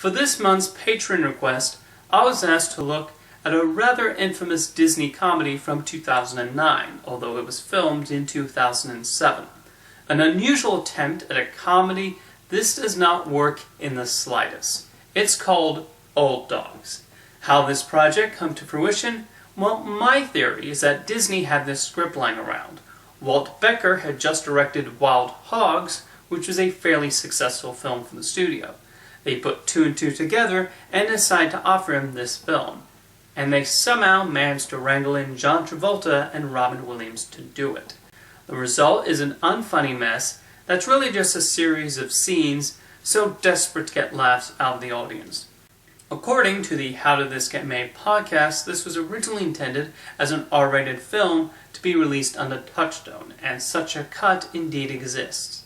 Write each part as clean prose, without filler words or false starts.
For this month's Patreon request, I was asked to look at a rather infamous Disney comedy from 2009, although it was filmed in 2007. An unusual attempt at a comedy. This does not work in the slightest. It's called Old Dogs. How this project come to fruition? Well, my theory is that Disney had this script lying around. Walt Becker had just directed Wild Hogs, which was a fairly successful film for the studio. They put two and two together and decided to offer him this film. And they somehow managed to wrangle in John Travolta and Robin Williams to do it. The result is an unfunny mess that's really just a series of scenes so desperate to get laughs out of the audience. According to the How Did This Get Made podcast, this was originally intended as an R-rated film to be released on the Touchstone, and such a cut indeed exists.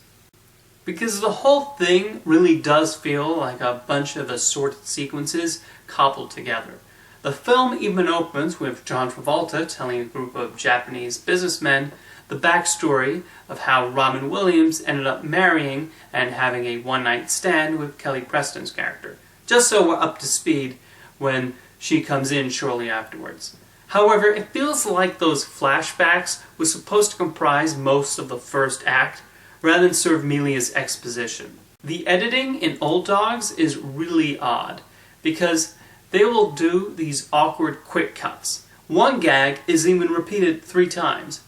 Because the whole thing really does feel like a bunch of assorted sequences cobbled together. The film even opens with John Travolta telling a group of Japanese businessmen the backstory of how Robin Williams ended up marrying and having a one-night stand with Kelly Preston's character, just so we're up to speed when she comes in shortly afterwards. However, it feels like those flashbacks were supposed to comprise most of the first act, rather than serve merely as exposition. The editing in Old Dogs is really odd, because they will do these awkward quick cuts. One gag is even repeated 3 times.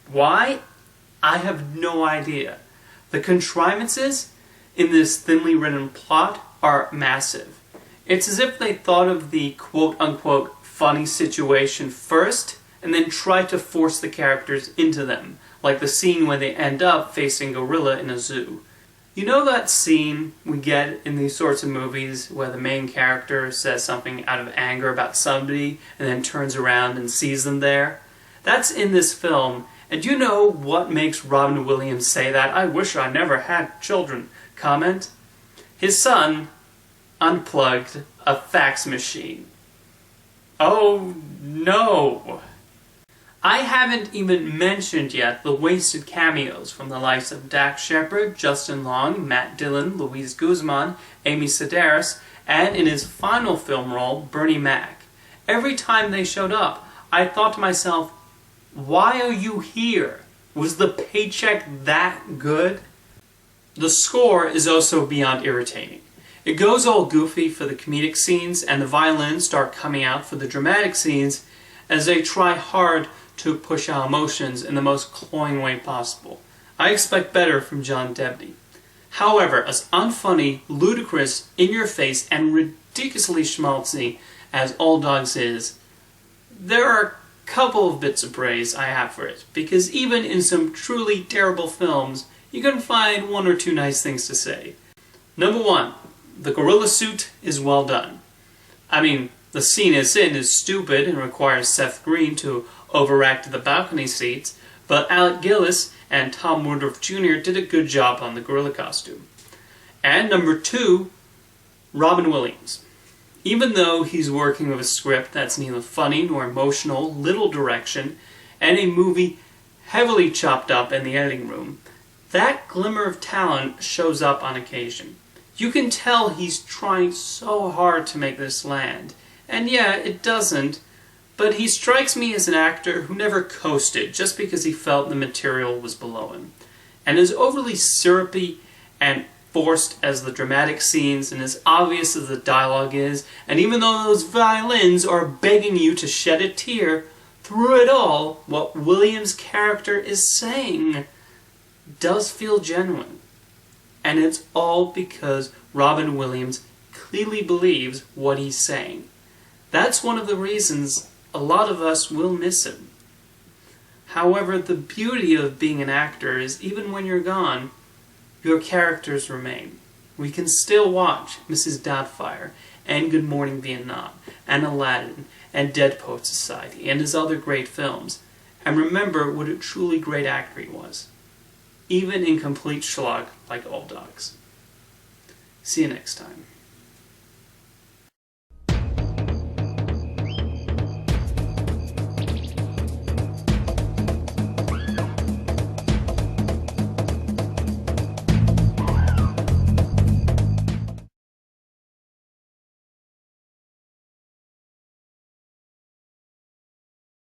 Why? I have no idea. The contrivances in this thinly written plot are massive. It's as if they thought of the quote-unquote funny situation first, and then tried to force the characters into them, like the scene where they end up facing a gorilla in a zoo. You know that scene we get in these sorts of movies where the main character says something out of anger about somebody and then turns around and sees them there? That's in this film, and do you know what makes Robin Williams say that "I wish I never had children" comment? His son unplugged a fax machine. Oh no! I haven't even mentioned yet the wasted cameos from the likes of Dax Shepard, Justin Long, Matt Dillon, Luis Guzman, Amy Sedaris, and in his final film role, Bernie Mac. Every time they showed up, I thought to myself, why are you here? Was the paycheck that good? The score is also beyond irritating. It goes all goofy for the comedic scenes, and the violins start coming out for the dramatic scenes as they try hard to push our emotions in the most cloying way possible. I expect better from John Debney. However, as unfunny, ludicrous, in-your-face, and ridiculously schmaltzy as Old Dogs is, there are a couple of bits of praise I have for it, because even in some truly terrible films, you can find 1 or 2 nice things to say. Number 1, the gorilla suit is well done. I mean, the scene it's in is stupid and requires Seth Green to overact the balcony seats, but Alec Gillis and Tom Woodruff Jr. did a good job on the gorilla costume. And number 2, Robin Williams. Even though he's working with a script that's neither funny nor emotional, little direction, and a movie heavily chopped up in the editing room, that glimmer of talent shows up on occasion. You can tell he's trying so hard to make this land. And yeah, it doesn't, but he strikes me as an actor who never coasted just because he felt the material was below him. And as overly syrupy and forced as the dramatic scenes and as obvious as the dialogue is, and even though those violins are begging you to shed a tear, through it all, what Williams' character is saying does feel genuine. And it's all because Robin Williams clearly believes what he's saying. That's one of the reasons a lot of us will miss him. However, the beauty of being an actor is even when you're gone, your characters remain. We can still watch Mrs. Doubtfire and Good Morning Vietnam and Aladdin and Dead Poets Society and his other great films and remember what a truly great actor he was, even in complete schlock like Old Dogs. See you next time.